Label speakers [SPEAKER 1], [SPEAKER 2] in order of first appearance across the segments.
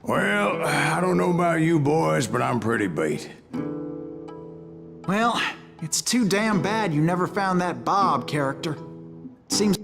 [SPEAKER 1] Well, I don't know about you boys, but I'm pretty beat.
[SPEAKER 2] Well, it's too damn bad you never found that Bob character. Seems...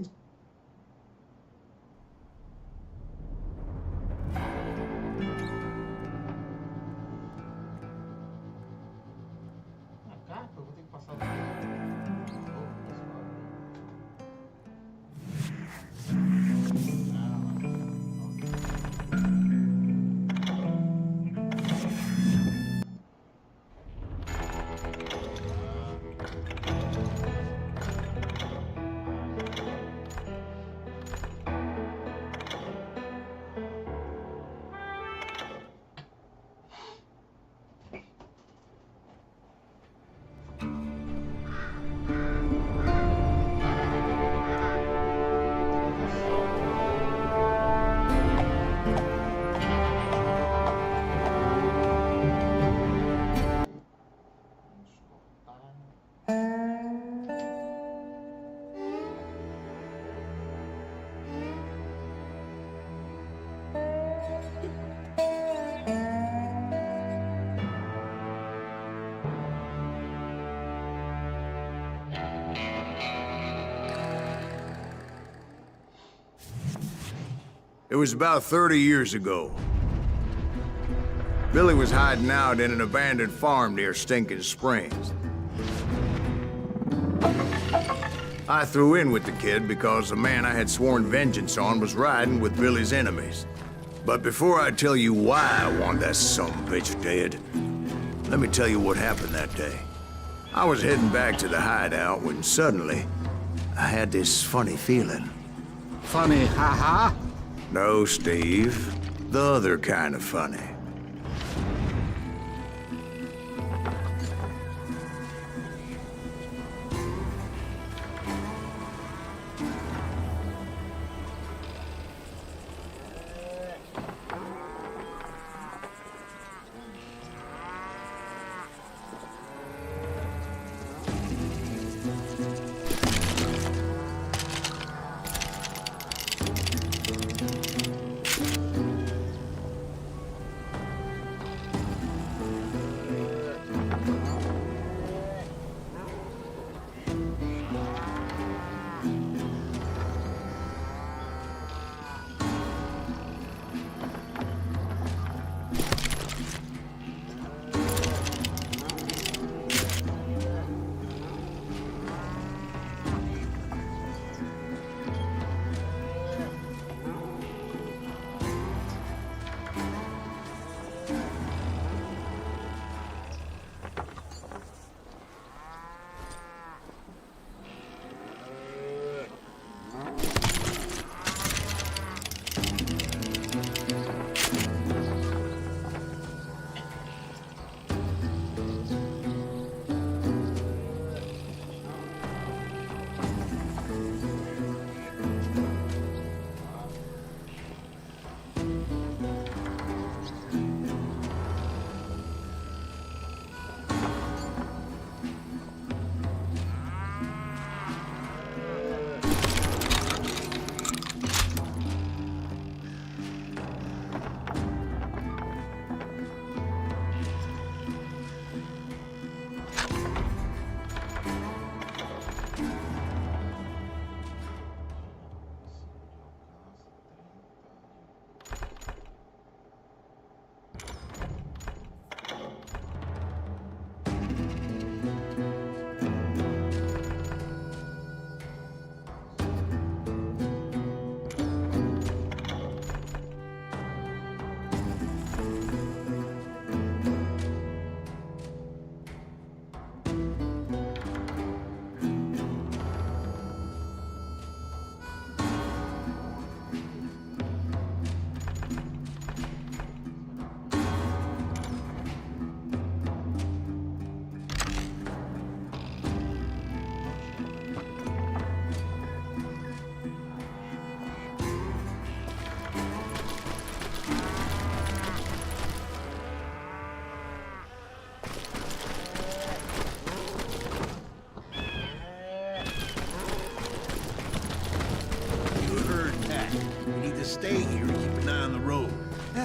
[SPEAKER 1] It was about 30 years ago. Billy was hiding out in an abandoned farm near Stinking Springs. I threw in with the kid because the man I had sworn vengeance on was riding with Billy's enemies. But before I tell you why I want that sumbitch dead, let me tell you what happened that day. I was heading back to the hideout when suddenly I had this funny feeling.
[SPEAKER 3] Funny, haha?
[SPEAKER 1] No, Steve. The other kind of funny.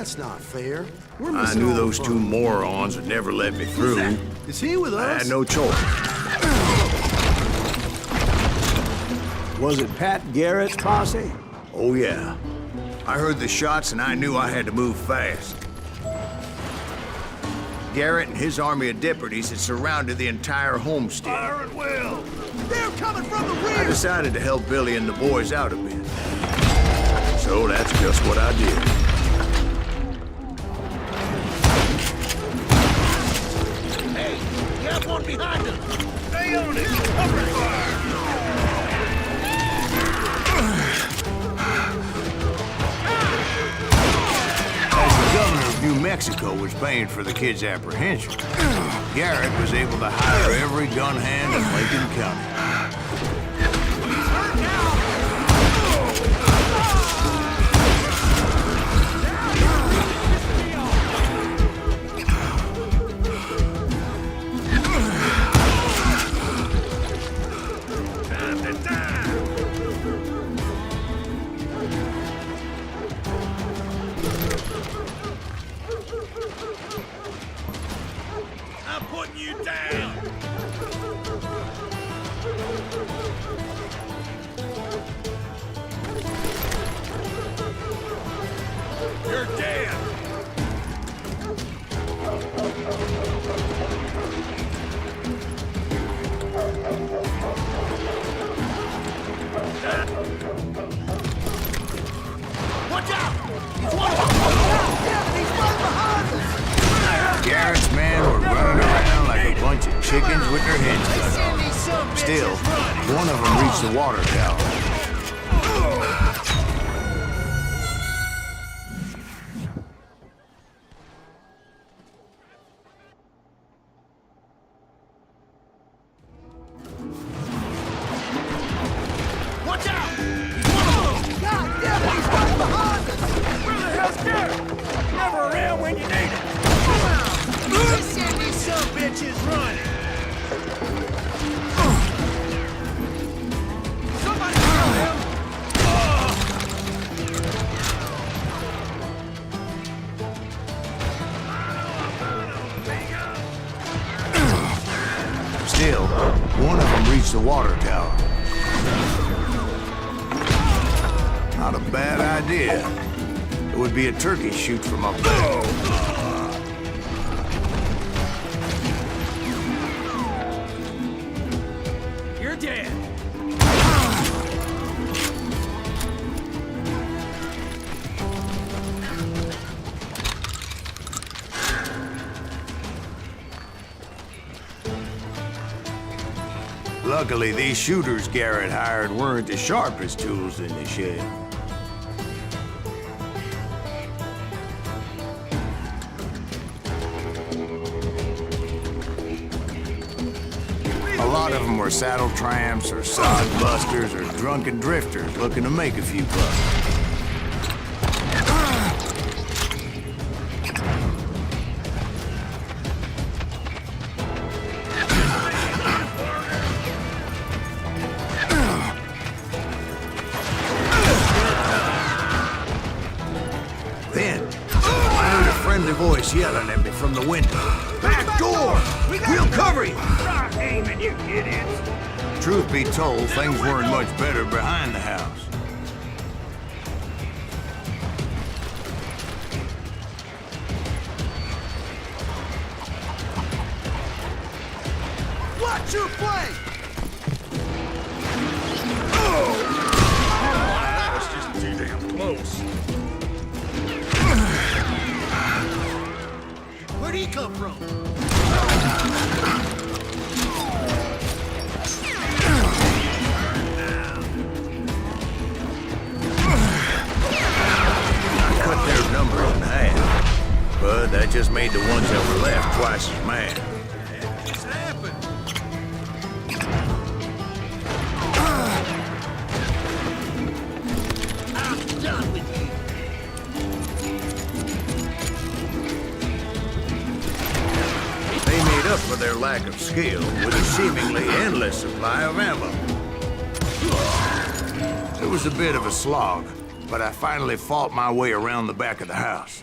[SPEAKER 4] That's not fair. We're
[SPEAKER 1] I
[SPEAKER 4] missing
[SPEAKER 1] knew
[SPEAKER 4] all the
[SPEAKER 1] those two
[SPEAKER 4] fun.
[SPEAKER 1] morons would never let me through.
[SPEAKER 4] Is he with
[SPEAKER 1] I
[SPEAKER 4] us?
[SPEAKER 1] had no choice.
[SPEAKER 5] Was it Pat Garrett's posse?
[SPEAKER 1] Oh, yeah. I heard the shots and I knew I had to move fast. Garrett and his army of deputies had surrounded the entire homestead.
[SPEAKER 4] Fire at will! They're coming from the rear!
[SPEAKER 1] I decided to help Billy and the boys out a bit. So that's just what I did.
[SPEAKER 4] Hey, you have one behind us! Stay on it! Cover fire!
[SPEAKER 1] As the governor of New Mexico was paying for the kid's apprehension, Garrett was able to hire every gun hand in Lincoln County.
[SPEAKER 4] I'm putting you down! You're dead! Watch out! He's one of them! He's right behind us!
[SPEAKER 1] Garrett's men were running around like a bunch of chickens with their heads cut off. Still, one of them reached the water tower.
[SPEAKER 4] Watch out! He's one of them! God damn it, he's right behind us! Where the hell's Garrett? Never around when you need it! Let's send these some bitches running! Somebody kill him!
[SPEAKER 1] Still, one of them reached the water tower. Not a bad idea. It would be a turkey shoot from up there.
[SPEAKER 4] You're dead!
[SPEAKER 1] Luckily, these shooters Garrett hired weren't the sharpest tools in the shed. A lot of them were saddle tramps or sod busters or drunken drifters looking to make a few bucks. Then, I heard a friendly voice yelling at me from the window. Back door! We'll cover you!
[SPEAKER 4] Start aiming, you idiots!
[SPEAKER 1] Truth be told, things weren't much better behind the house.
[SPEAKER 4] Watch your play! That was just too damn close. Where'd he come from?
[SPEAKER 1] I cut their numbers in half, but that just made the ones that were left twice as mad.
[SPEAKER 4] What's happened? I'm done with you.
[SPEAKER 1] They made up for their lack of skill with a seemingly endless supply of ammo. It was a bit of a slog, but I finally fought my way around the back of the house.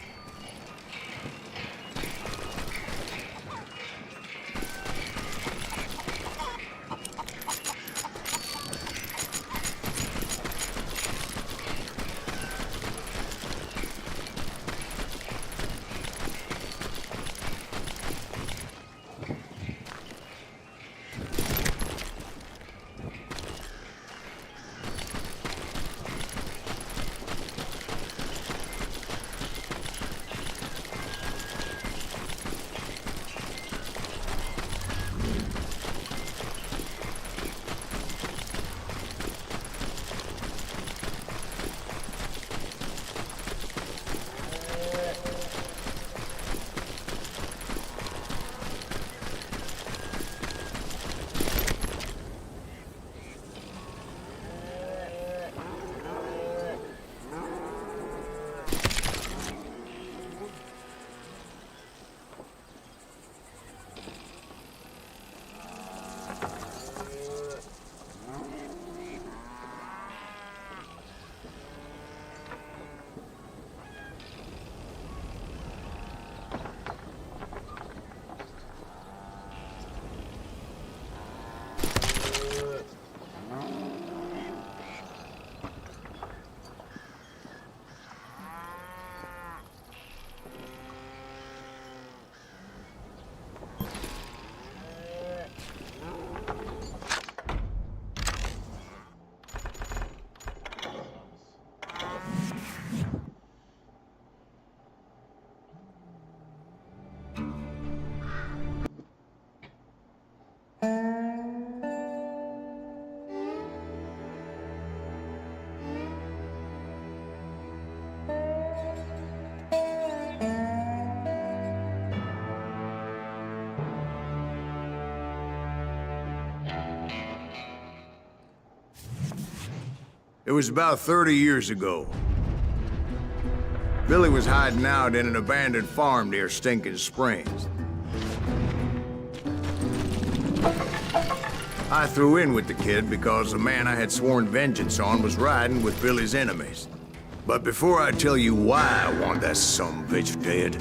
[SPEAKER 1] It was about 30 years ago. Billy was hiding out in an abandoned farm near Stinking Springs. I threw in with the kid because the man I had sworn vengeance on was riding with Billy's enemies. But before I tell you why I want that sumbitch dead,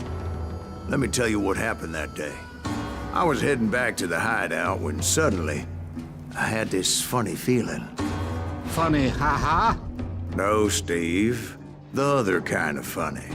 [SPEAKER 1] let me tell you what happened that day. I was heading back to the hideout when suddenly I had this funny feeling.
[SPEAKER 3] Funny, haha.
[SPEAKER 1] No, Steve. The other kind of funny.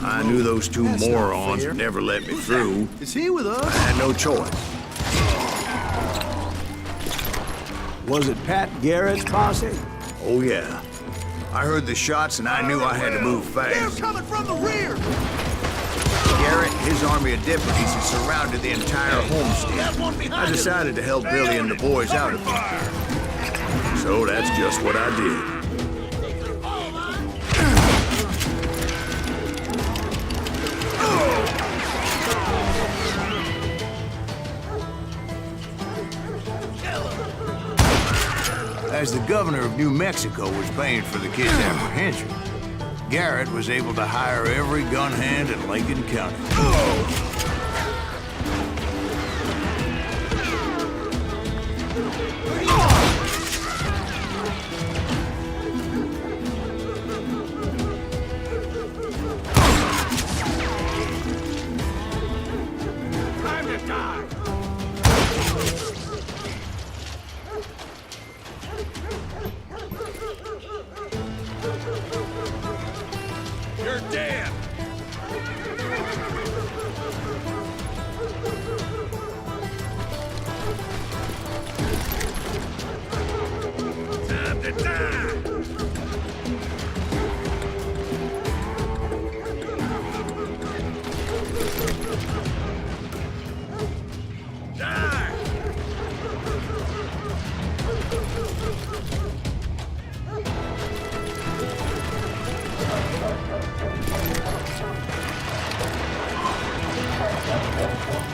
[SPEAKER 1] I knew those two morons would never let me through.
[SPEAKER 5] Is he with us?
[SPEAKER 1] I had no choice.
[SPEAKER 5] Was it Pat Garrett's posse?
[SPEAKER 1] Oh, yeah. I heard the shots and I knew I had to move
[SPEAKER 4] They're
[SPEAKER 1] fast.
[SPEAKER 4] coming from the rear!
[SPEAKER 1] Garrett, his army of deputies had surrounded the entire homestead. I decided to help Billy and the boys out of it. So that's just what I did. As the governor of New Mexico was paying for the kid's apprehension, Garrett was able to hire every gun hand in Lincoln County.
[SPEAKER 4] Time to die! You're dead! Time to die! Die!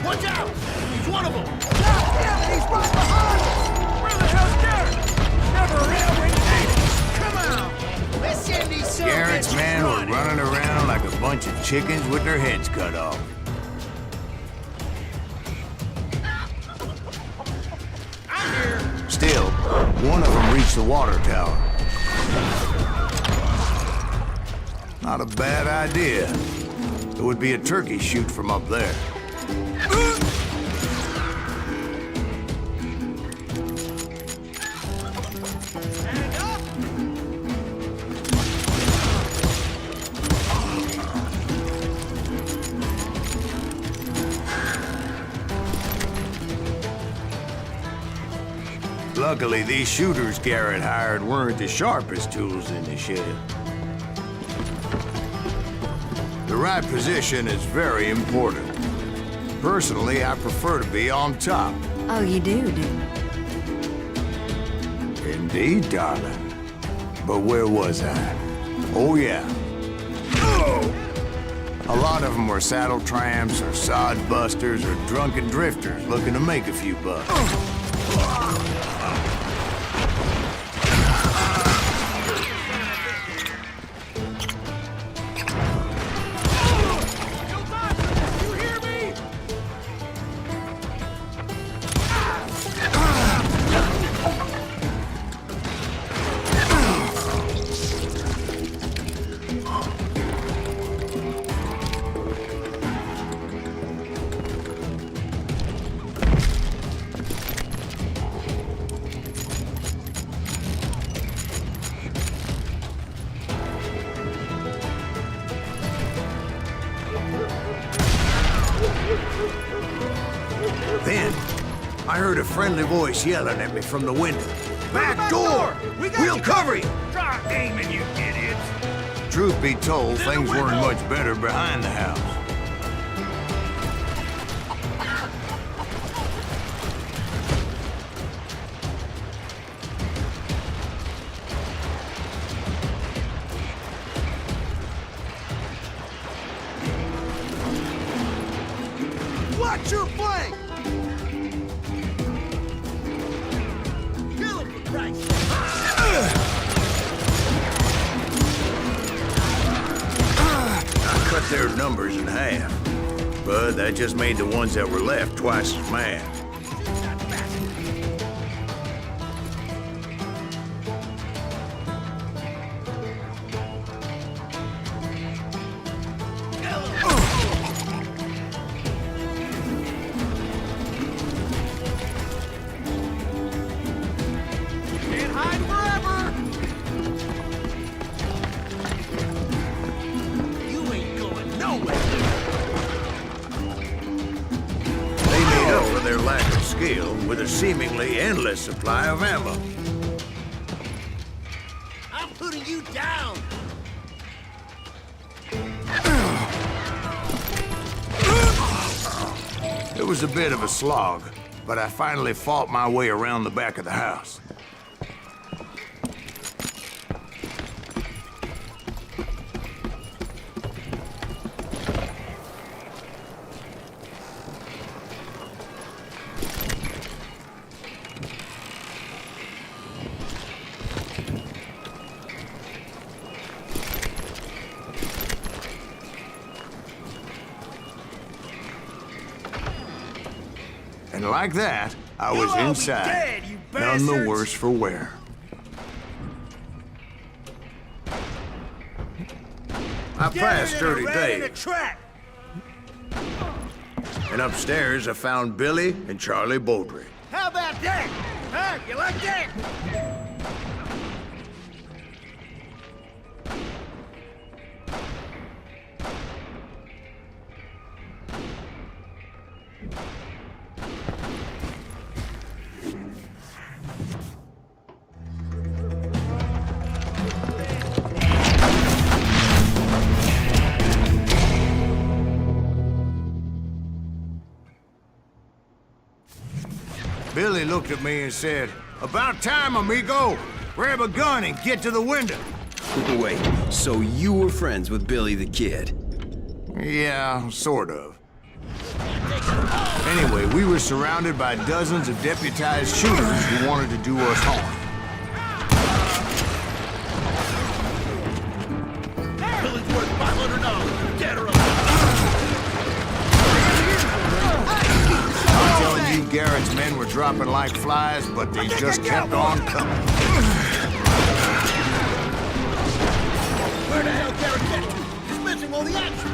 [SPEAKER 4] Watch out! He's one of them! God damn it, he's right behind us! Where the hell's Garrett? Never around when you need it! Come on! Let's send these sons
[SPEAKER 1] Garrett's men were running around like a bunch of chickens with their heads cut off.
[SPEAKER 4] I'm here!
[SPEAKER 1] Still, one of them reached the water tower. Not a bad idea. It would be a turkey shoot from up there.
[SPEAKER 4] Stand up!
[SPEAKER 1] Luckily, these shooters Garrett hired weren't the sharpest tools in the shed. The right position is very important. Personally, I prefer to be on top.
[SPEAKER 6] Oh, you do?
[SPEAKER 1] Indeed, darling. But where was I? Oh, yeah. A lot of them were saddle tramps or sod busters or drunken drifters looking to make a few bucks. I heard a friendly voice yelling at me from the window. Back door! We'll cover you!
[SPEAKER 4] Try aiming, you idiots!
[SPEAKER 1] Truth be told, things weren't much better behind the house.
[SPEAKER 4] Watch your flank! Kill him for Christ's sake!
[SPEAKER 1] I cut their numbers in half, but that just made the ones that were left twice as mad.
[SPEAKER 4] Can't hide forever! You ain't going nowhere!
[SPEAKER 1] They made up for their lack of skill with a seemingly endless supply of ammo.
[SPEAKER 4] I'm putting you down!
[SPEAKER 1] It was a bit of a slog, but I finally fought my way around the back of the house. And like that, I was
[SPEAKER 4] You'll all be
[SPEAKER 1] inside,
[SPEAKER 4] dead, you
[SPEAKER 1] none the
[SPEAKER 4] bastards!
[SPEAKER 1] worse for wear. I passed Sturdy Dave,
[SPEAKER 4] Trap.
[SPEAKER 1] and upstairs I found Billy and Charlie Beaudry.
[SPEAKER 4] How about that? Huh? You like that?
[SPEAKER 1] Billy looked at me and said, "About time, amigo. Grab a gun and get to the window."
[SPEAKER 6] Wait, so you were friends with Billy the Kid?
[SPEAKER 1] Yeah, sort of. Anyway, we were surrounded by dozens of deputized shooters who wanted to do us harm.
[SPEAKER 4] Billy's worth $500. Dead or alive.
[SPEAKER 1] I'm telling you, Garrett's men were dropping like flies, but they just kept on coming.
[SPEAKER 4] Where the hell Garrett get to? He's missing all the action.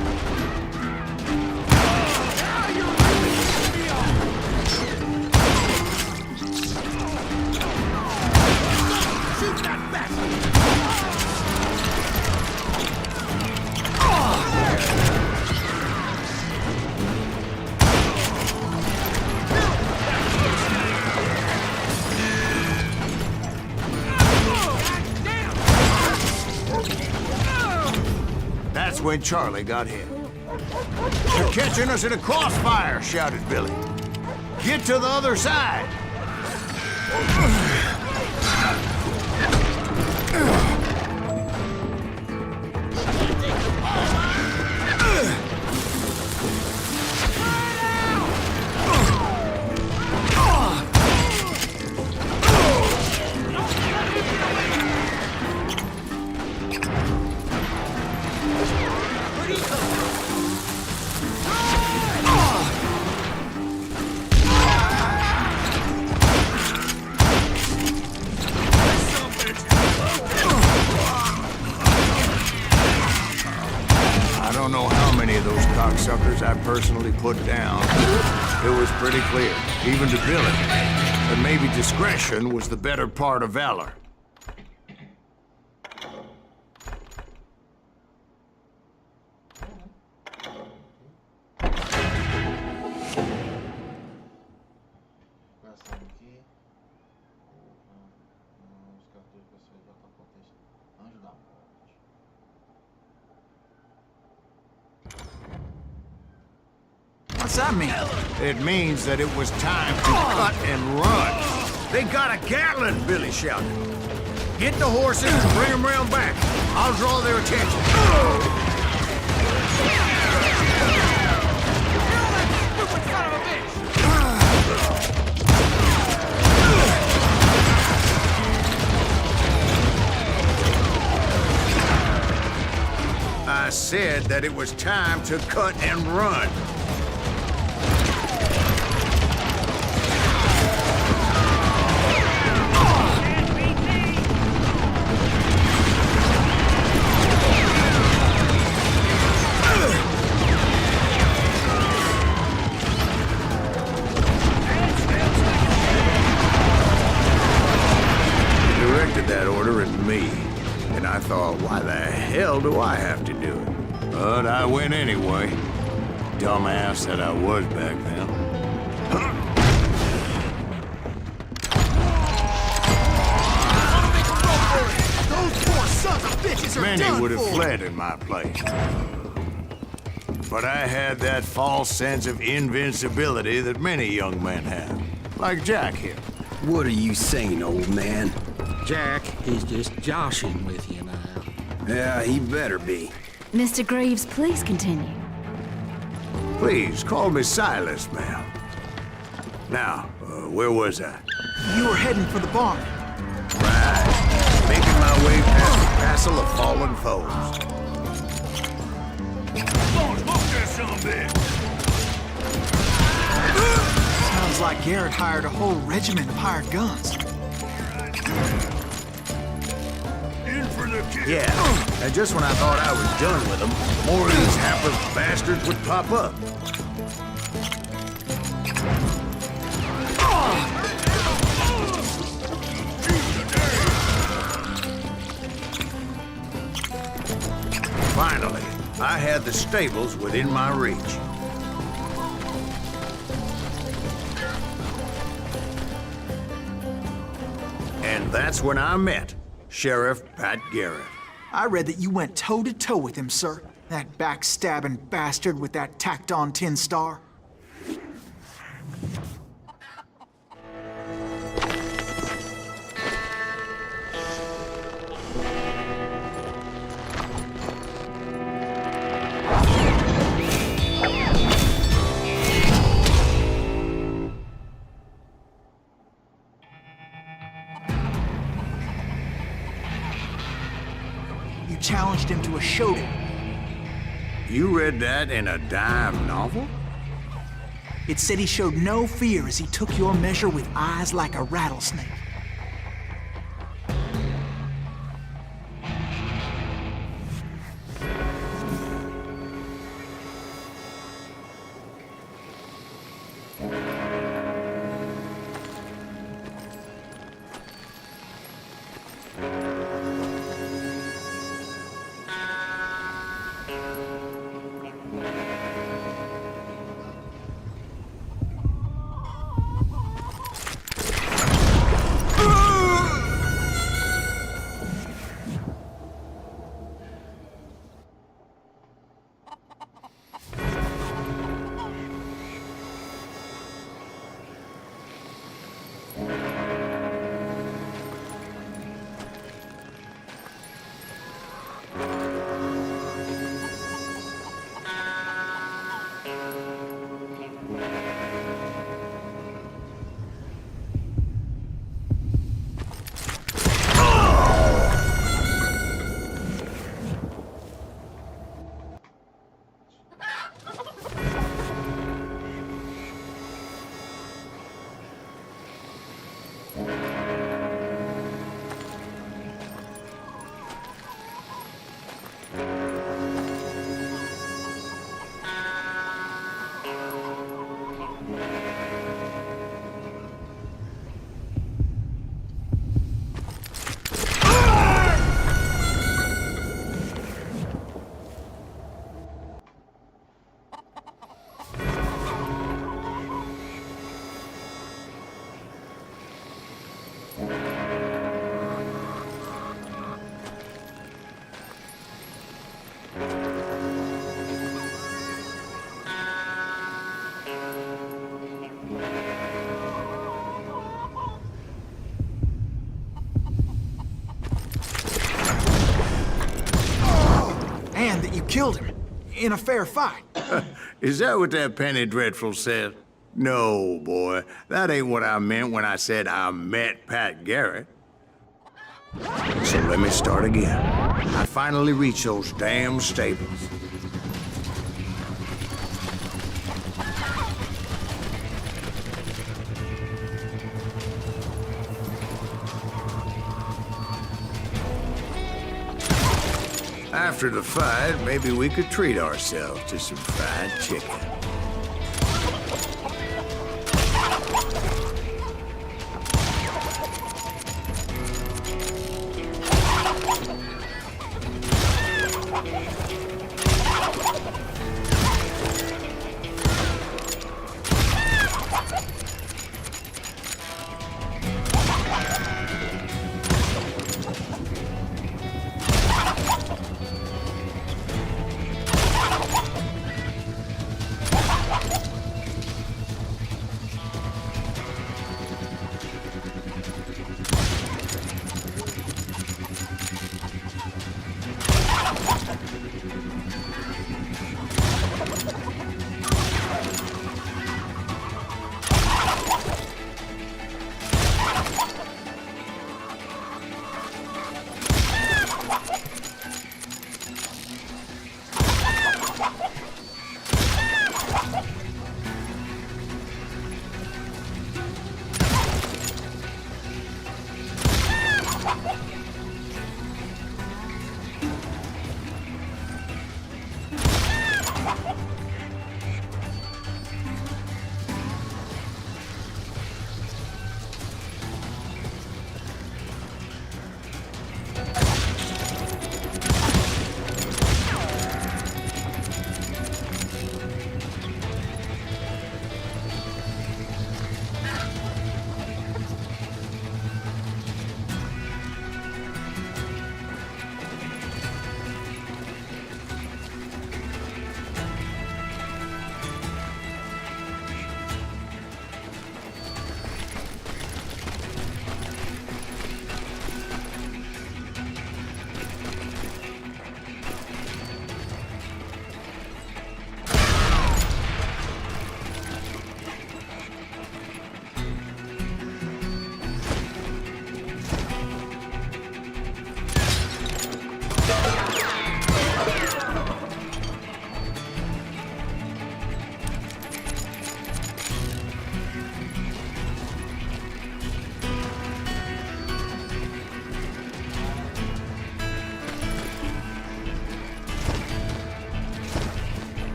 [SPEAKER 4] Now you're really pissing me off. Shoot that bastard!
[SPEAKER 1] That's when Charlie got hit. "They're catching us in a crossfire," shouted Billy. "Get to the other side!" I don't know how many of those cocksuckers I personally put down. It was pretty clear, even to Billy, that maybe discretion was the better part of valor.
[SPEAKER 2] What's that mean?
[SPEAKER 1] It means that it was time to cut and run. They got a Gatling, Billy shouted. Get the horses and bring them round back. I'll draw their attention. I said that it was time to cut and run. That order at me, and I thought, why the hell do I have to do it? But I went anyway. Dumbass that I was back then.
[SPEAKER 4] Those poor sons of bitches are
[SPEAKER 1] Many
[SPEAKER 4] done
[SPEAKER 1] would have
[SPEAKER 4] for.
[SPEAKER 1] fled in my place. But I had that false sense of invincibility that many young men have. Like Jack here.
[SPEAKER 6] What are you saying, old man?
[SPEAKER 3] Jack, he's just joshing with you now.
[SPEAKER 6] Yeah, he better be.
[SPEAKER 7] Mr. Greaves, please continue.
[SPEAKER 1] Please, call me Silas, ma'am. Now, where was I?
[SPEAKER 2] You were heading for the barn.
[SPEAKER 1] Right. Making my way past the castle of fallen foes.
[SPEAKER 2] Sounds like Garrett hired a whole regiment of hired guns.
[SPEAKER 1] Yeah, and just when I thought I was done with them, more of these hapless bastards would pop up. Finally, I had the stables within my reach. And that's when I met Sheriff Pat Garrett.
[SPEAKER 2] I read that you went toe-to-toe with him, sir. That backstabbing bastard with that tacked-on tin star. Challenged him to a showdown.
[SPEAKER 1] You read that in a dime novel?
[SPEAKER 2] It said he showed no fear as he took your measure with eyes like a rattlesnake. killed him in a fair fight.
[SPEAKER 1] Is that what that Penny Dreadful said? No, boy. That ain't what I meant when I said I met Pat Garrett. So let me start again. I finally reached those damn stables. After the fight, maybe we could treat ourselves to some fried chicken.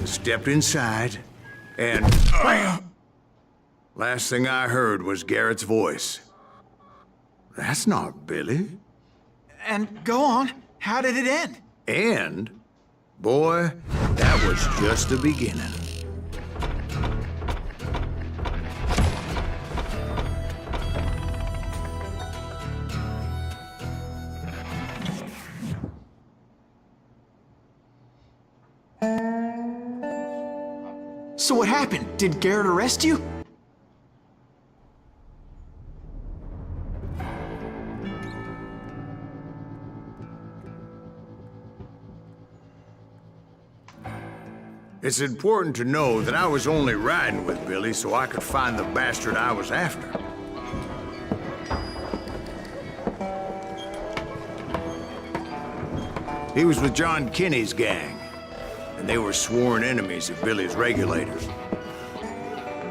[SPEAKER 1] Stepped inside, and... Last thing I heard was Garrett's voice. That's not Billy.
[SPEAKER 2] And go on. How did it end?
[SPEAKER 1] And, boy, that was just the beginning.
[SPEAKER 2] So what happened? Did Garrett arrest you?
[SPEAKER 1] It's important to know that I was only riding with Billy so I could find the bastard I was after. He was with John Kinney's gang, and they were sworn enemies of Billy's regulators.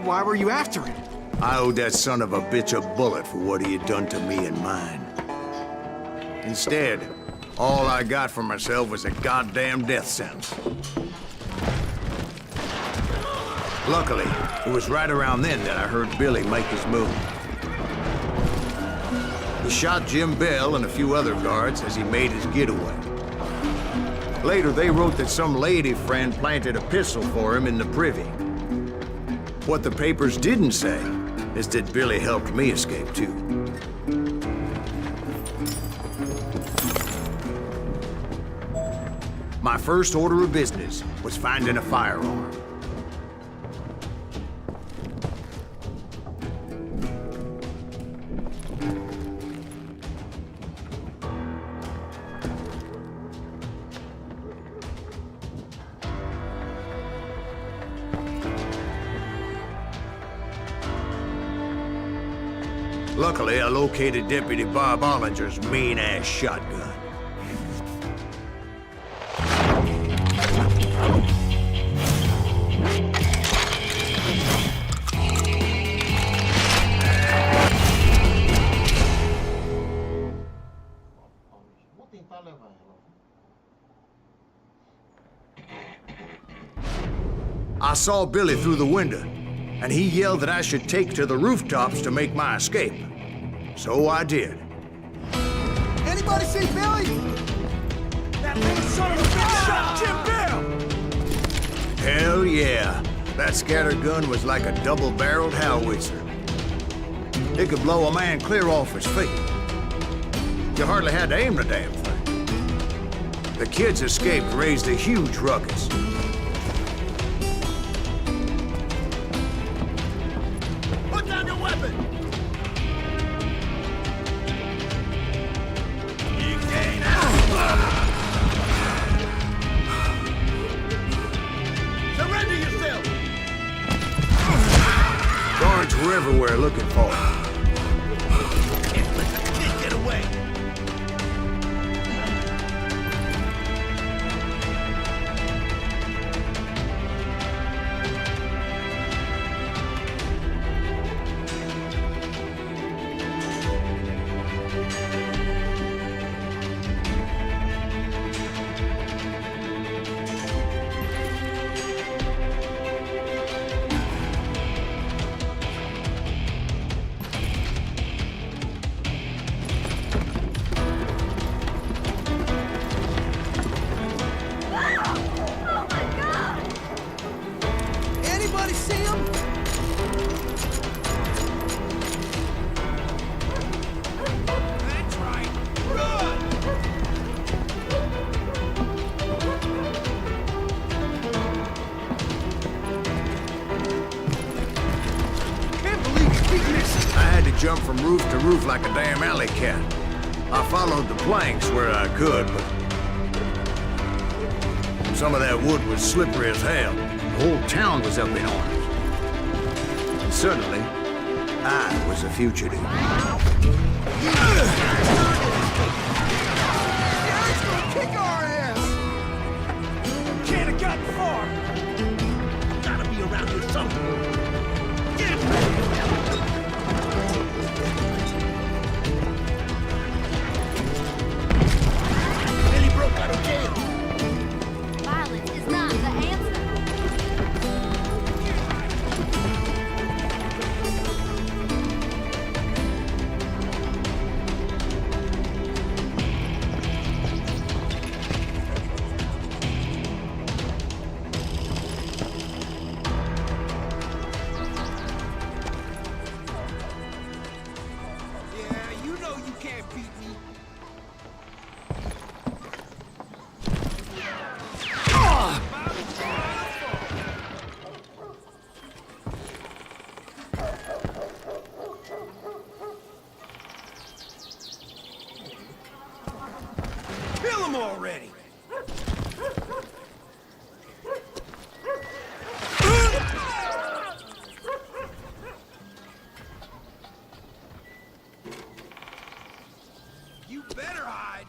[SPEAKER 2] Why were you after him?
[SPEAKER 1] I owed that son of a bitch a bullet for what he had done to me and mine. Instead, all I got for myself was a goddamn death sentence. Luckily, it was right around then that I heard Billy make his move. He shot Jim Bell and a few other guards as he made his getaway. Later, they wrote that some lady friend planted a pistol for him in the privy. What the papers didn't say is that Billy helped me escape, too. My first order of business was finding a firearm. Luckily, I located Deputy Bob Ollinger's mean-ass shotgun. I saw Billy through the window, and he yelled that I should take to the rooftops to make my escape. So I did.
[SPEAKER 4] Anybody see Billy? That little son of a bitch shot Jim Bell!
[SPEAKER 1] Hell yeah. That scattergun was like a double-barreled howitzer. It could blow a man clear off his feet. You hardly had to aim the damn thing. The kids escaped raised a huge ruckus.
[SPEAKER 4] Put down your weapon! You can't surrender yourself!
[SPEAKER 1] Guards were everywhere looking for him.
[SPEAKER 4] Can't let the kid get away! Anybody see him? That's right. Run! Can't believe you beat this.
[SPEAKER 1] I had to jump from roof to roof like a damn alley cat. I followed the planks where I could, but some of that wood was slippery as hell. The whole town was up in arms. And suddenly, I was a fugitive.
[SPEAKER 4] Garrett's gonna kick our ass! Can't have gotten far. Gotta be around here somewhere. Get Billy broke out of jail.
[SPEAKER 7] Violence is not the answer.
[SPEAKER 4] Kill him already! You better hide!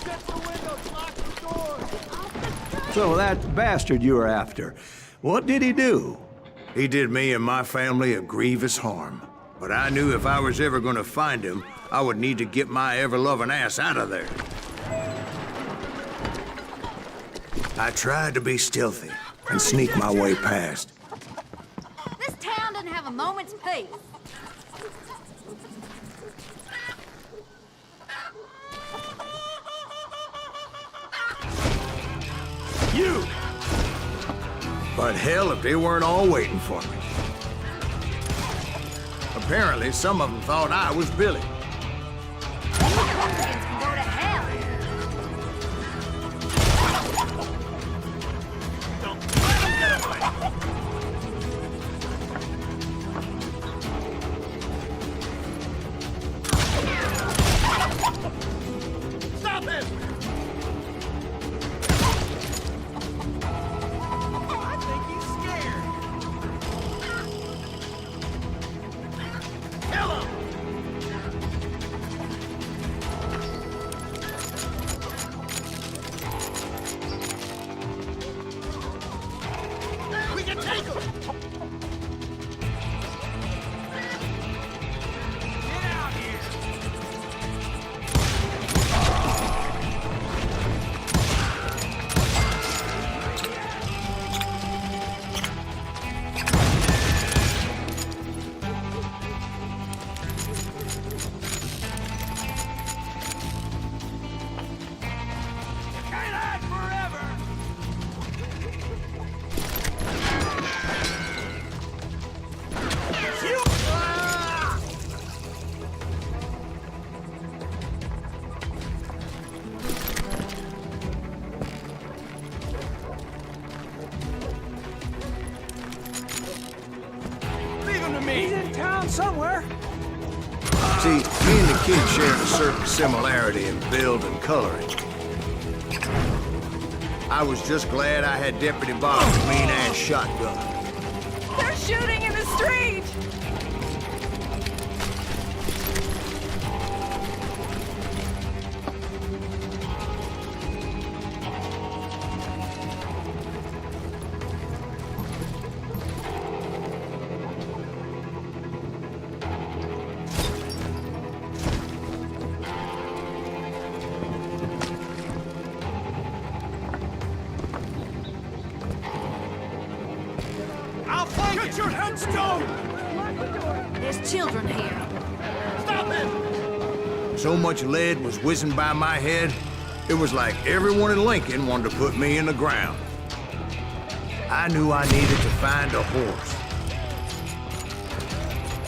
[SPEAKER 4] Get the windows, lock the doors!
[SPEAKER 5] So that bastard you were after, what did he do?
[SPEAKER 1] He did me and my family a grievous harm. But I knew if I was ever gonna find him, I would need to get my ever-loving ass out of there. I tried to be stealthy and sneak my way past.
[SPEAKER 7] This town doesn't have a moment's peace.
[SPEAKER 1] You! But hell, if they weren't all waiting for me. Apparently, some of them thought I was Billy.
[SPEAKER 7] These hooligans can go to hell.
[SPEAKER 4] Don't let him get away! Stop him! I think he's scared. Kill him! We can take him! Get out here! Can't hide forever! You! Ah! Leave him to me! He's in town somewhere!
[SPEAKER 1] See, me and the kid shared a certain similarity in build and coloring. I was just glad I had Deputy Bob's mean-ass shotgun.
[SPEAKER 8] They're shooting in the street!
[SPEAKER 4] I'll flank it! Get your headstone!
[SPEAKER 7] There's children here.
[SPEAKER 4] Stop him!
[SPEAKER 1] So much lead was whizzing by my head, it was like everyone in Lincoln wanted to put me in the ground. I knew I needed to find a horse.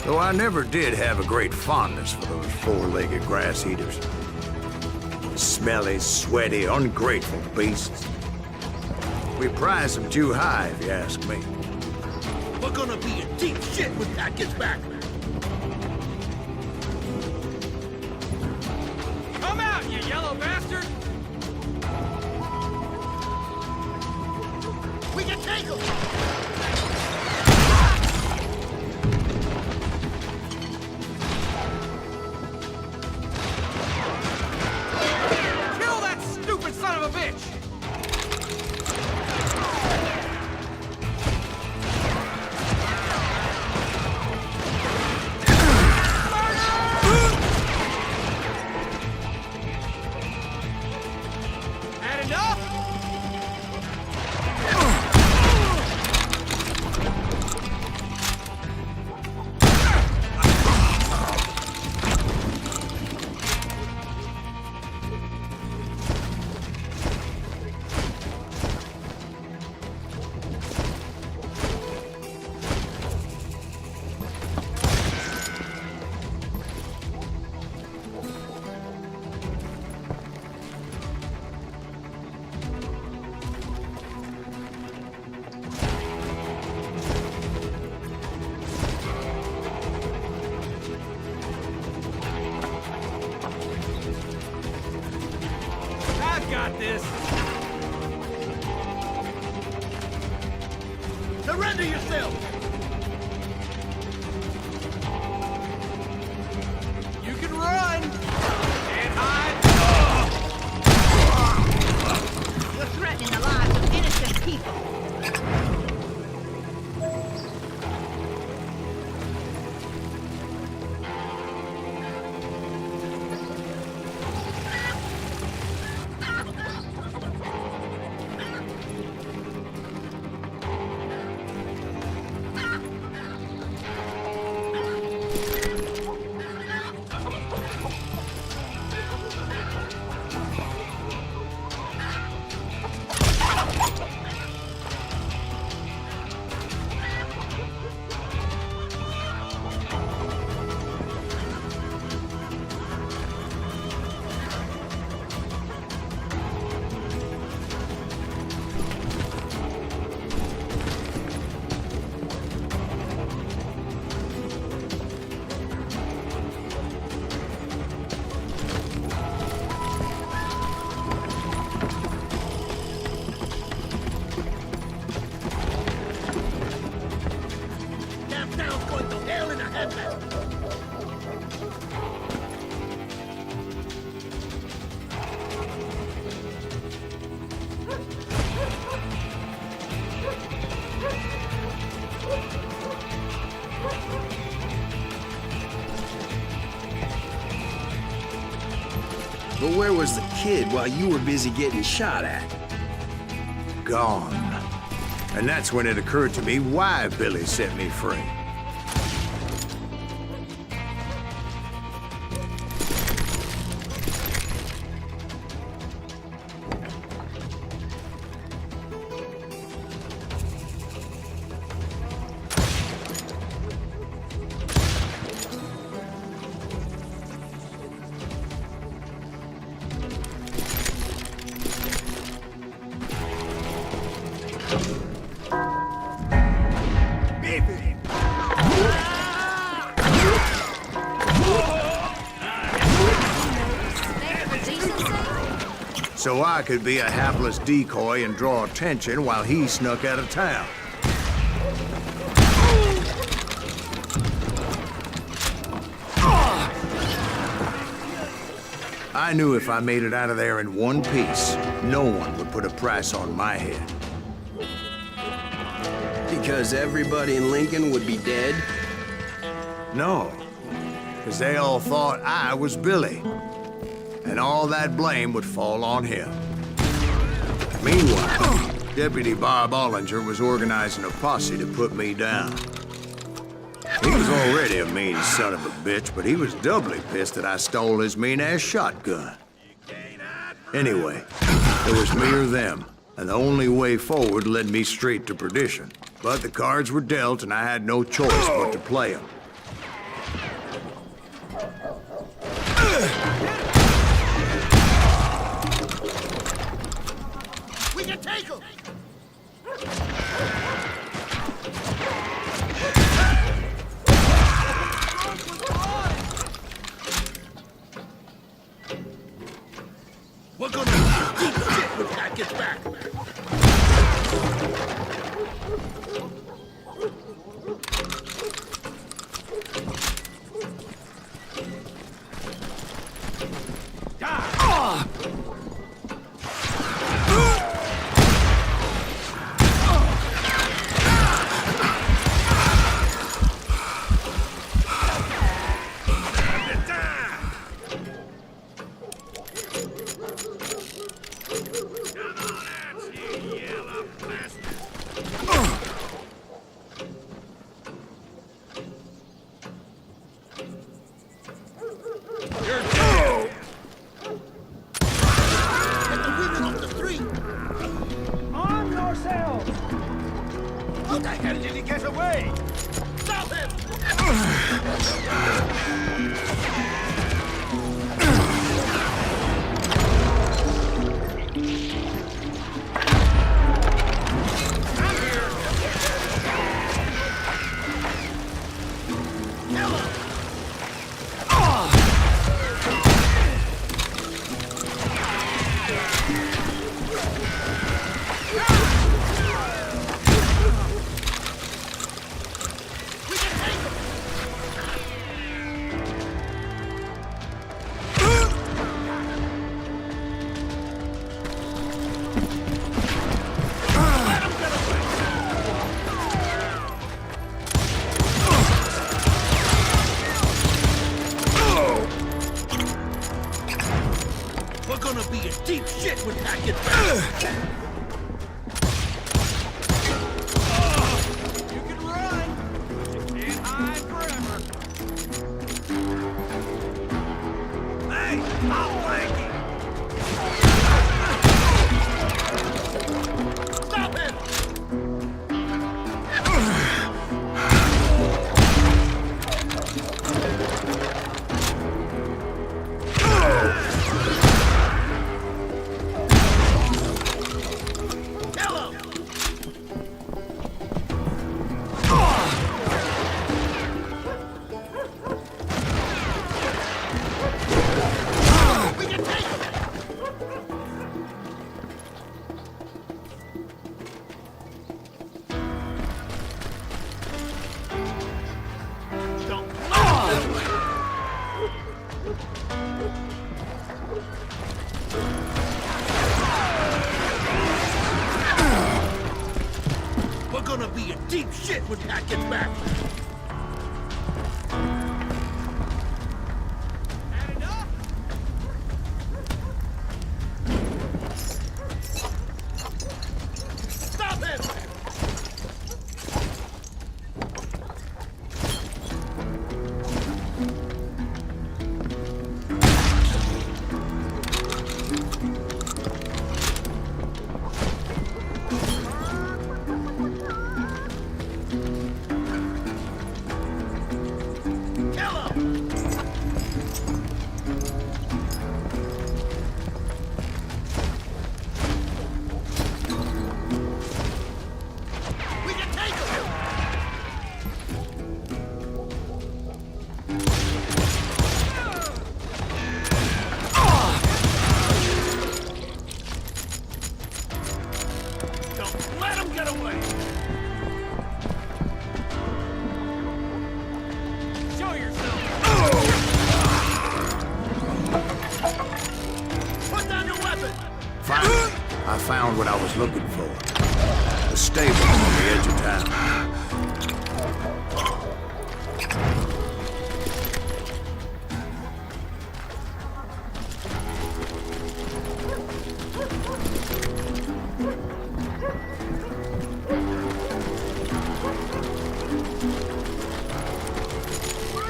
[SPEAKER 1] Though I never did have a great fondness for those four-legged grass eaters. Smelly, sweaty, ungrateful beasts. We prize them too high, if you ask me.
[SPEAKER 4] We're gonna be in deep shit when Pat gets back. Come out, you yellow bastard! We can take him! Kill that stupid son of a bitch! got this. Surrender yourself! You can run! Can't hide!
[SPEAKER 7] You're threatening the lives of innocent people.
[SPEAKER 6] But where was the kid while you were busy getting shot at?
[SPEAKER 1] Gone. And that's when it occurred to me why Billy set me free. So I could be a hapless decoy and draw attention while he snuck out of town. I knew if I made it out of there in one piece, no one would put a price on my head.
[SPEAKER 6] Because everybody in Lincoln would be dead?
[SPEAKER 1] No, because they all thought I was Billy. And all that blame would fall on him. Meanwhile, Deputy Bob Ollinger was organizing a posse to put me down. He was already a mean son of a bitch, but he was doubly pissed that I stole his mean-ass shotgun. Anyway, it was me or them, and the only way forward led me straight to perdition. But the cards were dealt, and I had no choice but to play them.
[SPEAKER 4] We can take him! We're gonna deep shit when Pat gets back.
[SPEAKER 3] be in deep shit when Pat gets back.
[SPEAKER 4] You can run, but you can't hide forever. Hey, I'll flank you. Stop him!
[SPEAKER 3] We're gonna be in deep shit when Pat gets back.
[SPEAKER 4] Had enough? Stop him!
[SPEAKER 1] I found what I was looking for. The stable on the edge of town.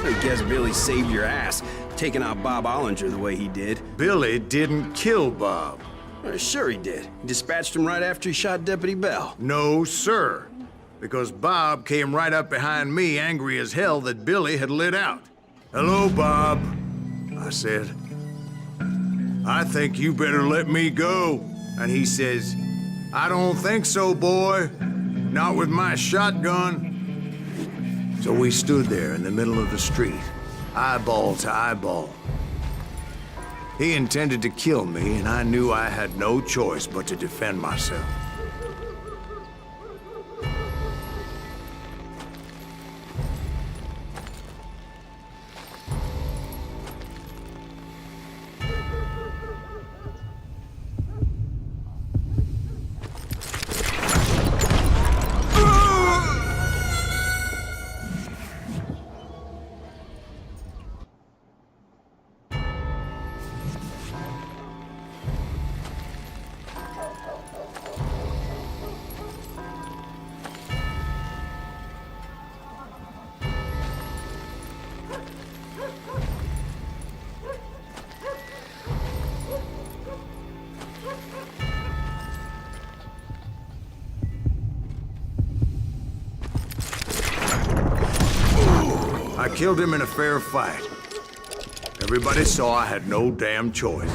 [SPEAKER 6] I guess Billy saved your ass, taking out Bob Ollinger the way he did.
[SPEAKER 1] Billy didn't kill Bob.
[SPEAKER 6] Sure he did. He dispatched him right after he shot Deputy Bell.
[SPEAKER 1] No, sir. Because Bob came right up behind me, angry as hell that Billy had lit out. "Hello, Bob," I said. "I think you better let me go." And he says, "I don't think so, boy. Not with my shotgun." So we stood there in the middle of the street, eyeball to eyeball. He intended to kill me, and I knew I had no choice but to defend myself. I killed him in a fair fight. Everybody saw I had no damn choice.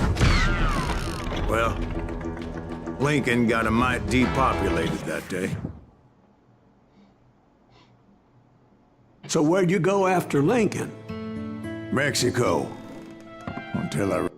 [SPEAKER 1] Well, Lincoln got a mite depopulated that day.
[SPEAKER 5] So where'd you go after Lincoln?
[SPEAKER 1] Mexico. Until I...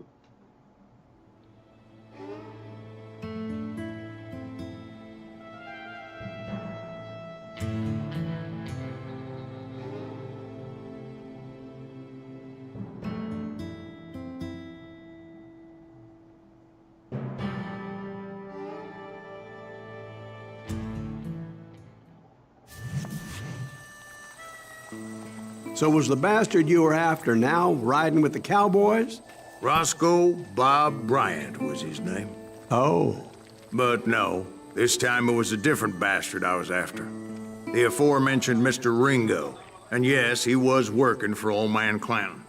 [SPEAKER 5] So was the bastard you were after now riding with the cowboys?
[SPEAKER 1] Roscoe Bob Bryant was his name.
[SPEAKER 5] Oh.
[SPEAKER 1] But no, this time it was a different bastard I was after. The aforementioned Mr. Ringo. And yes, he was working for Old Man Clown.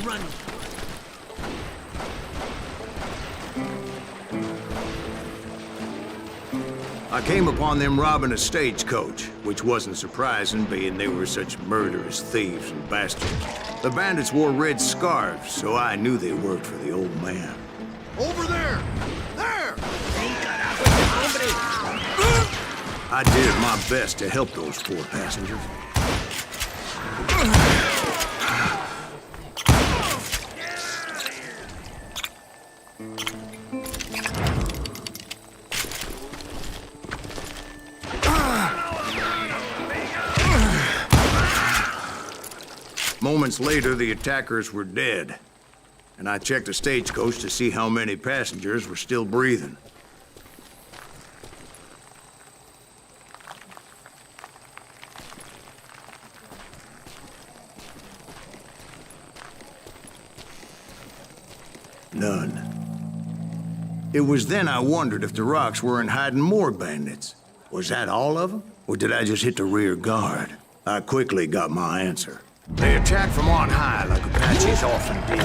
[SPEAKER 3] running.
[SPEAKER 1] I came upon them robbing a stagecoach, which wasn't surprising, being they were such murderous thieves and bastards. The bandits wore red scarves, so I knew they worked for the old man.
[SPEAKER 3] Over there! There!
[SPEAKER 1] I did my best to help those poor passengers. Moments later, the attackers were dead, and I checked the stagecoach to see how many passengers were still breathing. None. It was then I wondered if the rocks weren't hiding more bandits. Was that all of them? Or did I just hit the rear guard? I quickly got my answer. They attacked from on high like Apaches often did.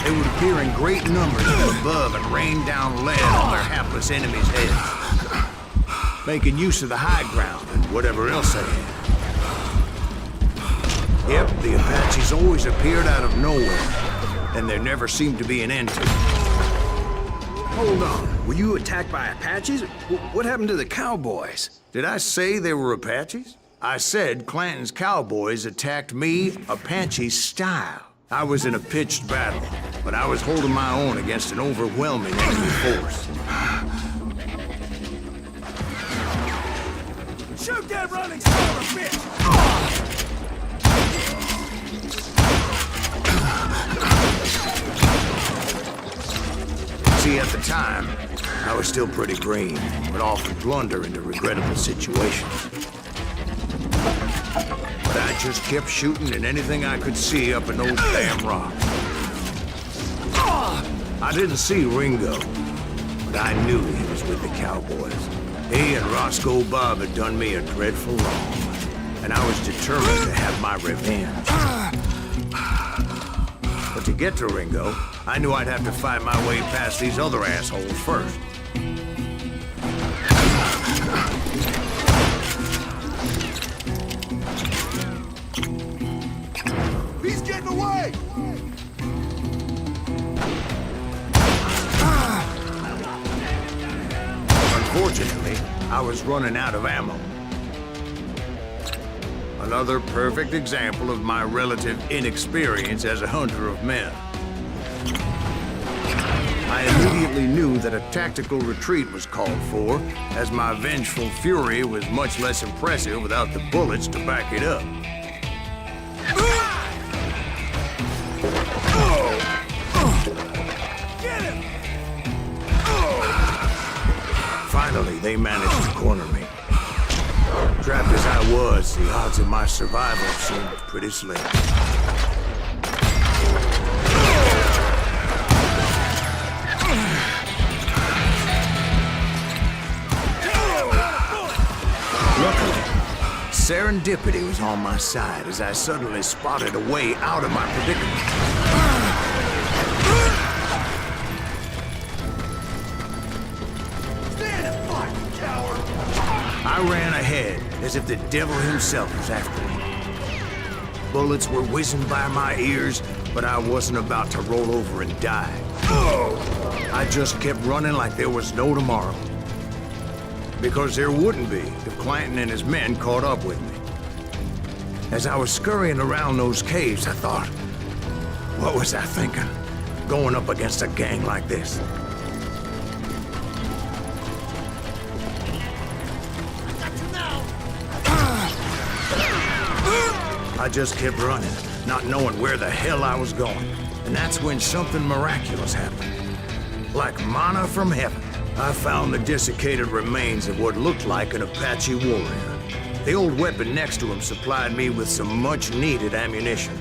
[SPEAKER 1] They would appear in great numbers from above and rain down lead on their hapless enemies' heads, making use of the high ground and whatever else they had. Yep, the Apaches always appeared out of nowhere, and there never seemed to be an end to it.
[SPEAKER 6] Hold on. Were you attacked by Apaches? What happened to the cowboys?
[SPEAKER 1] Did I say they were Apaches? I said Clanton's cowboys attacked me Apache style. I was in a pitched battle, but I was holding my own against an overwhelming enemy force.
[SPEAKER 4] Shoot that running son of a bitch!
[SPEAKER 1] See, at the time, I was still pretty green, but often blunder into regrettable situations. But I just kept shooting at anything I could see up in those damn rocks. I didn't see Ringo, but I knew he was with the cowboys. He and Roscoe Bob had done me a dreadful wrong, and I was determined to have my revenge. But to get to Ringo, I knew I'd have to fight my way past these other assholes first.
[SPEAKER 4] He's getting away!
[SPEAKER 1] Unfortunately, I was running out of ammo. Another perfect example of my relative inexperience as a hunter of men. I immediately knew that a tactical retreat was called for, as my vengeful fury was much less impressive without the bullets to back it up.
[SPEAKER 4] Get him!
[SPEAKER 1] Finally, they managed to corner me. Trapped as I was, the odds of my survival seemed pretty slim. Luckily, serendipity was on my side as I suddenly spotted a way out of my predicament.
[SPEAKER 4] Stand and fight, you coward!
[SPEAKER 1] I ran ahead as if the devil himself was after me. Bullets were whizzing by my ears, but I wasn't about to roll over and die. I just kept running like there was no tomorrow. Because there wouldn't be if Clanton and his men caught up with me. As I was scurrying around those caves, I thought, what was I thinking? Going up against a gang like this? I just kept running, not knowing where the hell I was going. And that's when something miraculous happened. Like manna from heaven, I found the desiccated remains of what looked like an Apache warrior. The old weapon next to him supplied me with some much-needed ammunition.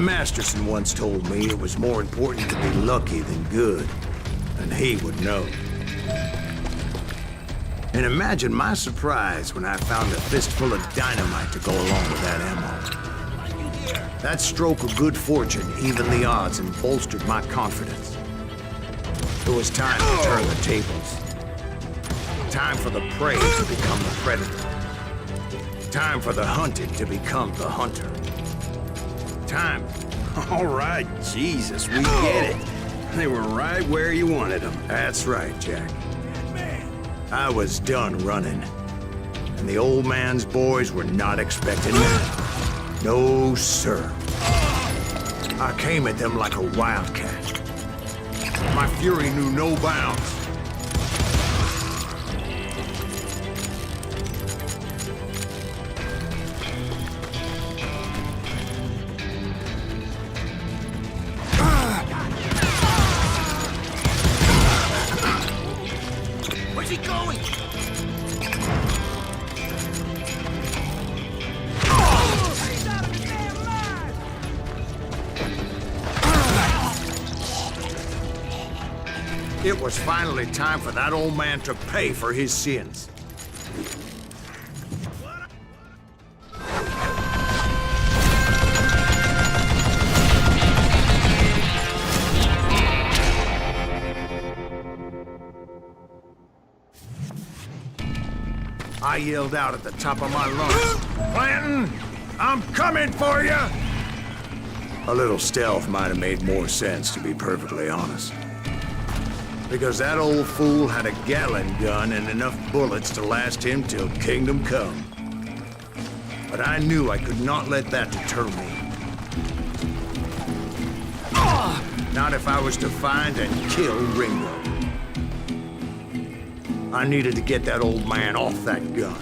[SPEAKER 1] Masterson once told me it was more important to be lucky than good, and he would know. And imagine my surprise when I found a fistful of dynamite to go along with that ammo. That stroke of good fortune evened the odds and bolstered my confidence. It was time to turn the tables. Time for the prey to become the predator. Time for the hunted to become the hunter. Time.
[SPEAKER 6] All right, Jesus, we get it. They were right where you wanted them.
[SPEAKER 1] That's right, Jack. I was done running, and the old man's boys were not expecting that. No, sir. I came at them like a wildcat. My fury knew no bounds.
[SPEAKER 4] Where's he going?
[SPEAKER 1] It was finally time for that old man to pay for his sins. I yelled out at the top of my lungs, "Clanton, I'm coming for you!" A little stealth might have made more sense, to be perfectly honest. Because that old fool had a Gatling gun and enough bullets to last him till kingdom come. But I knew I could not let that deter me. Not if I was to find and kill Ringo. I needed to get that old man off that gun.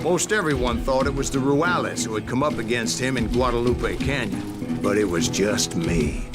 [SPEAKER 1] Most everyone thought it was the Ruales who had come up against him in Guadalupe Canyon, but it was just me.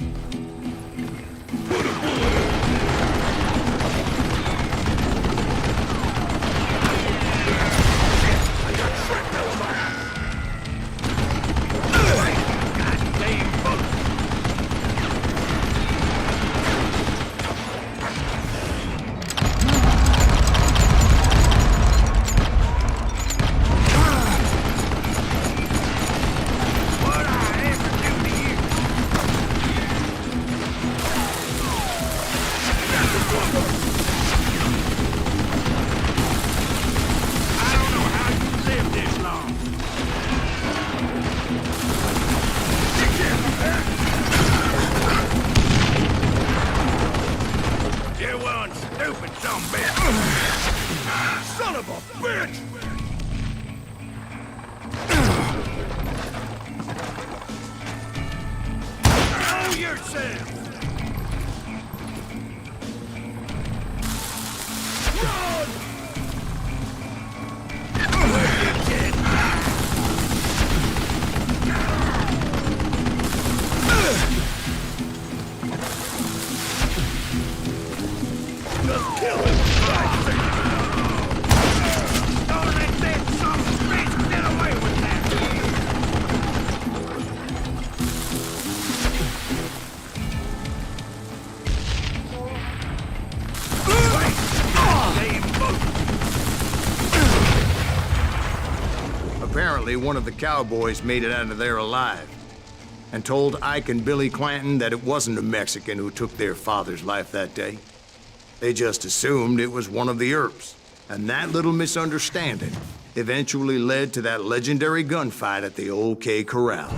[SPEAKER 4] Son of a bitch! Know yourself! Run!
[SPEAKER 1] apparently one of the cowboys made it out of there alive and told Ike and Billy Clanton that it wasn't a Mexican who took their father's life that day. They just assumed it was one of the Earps, and that little misunderstanding eventually led to that legendary gunfight at the OK Corral.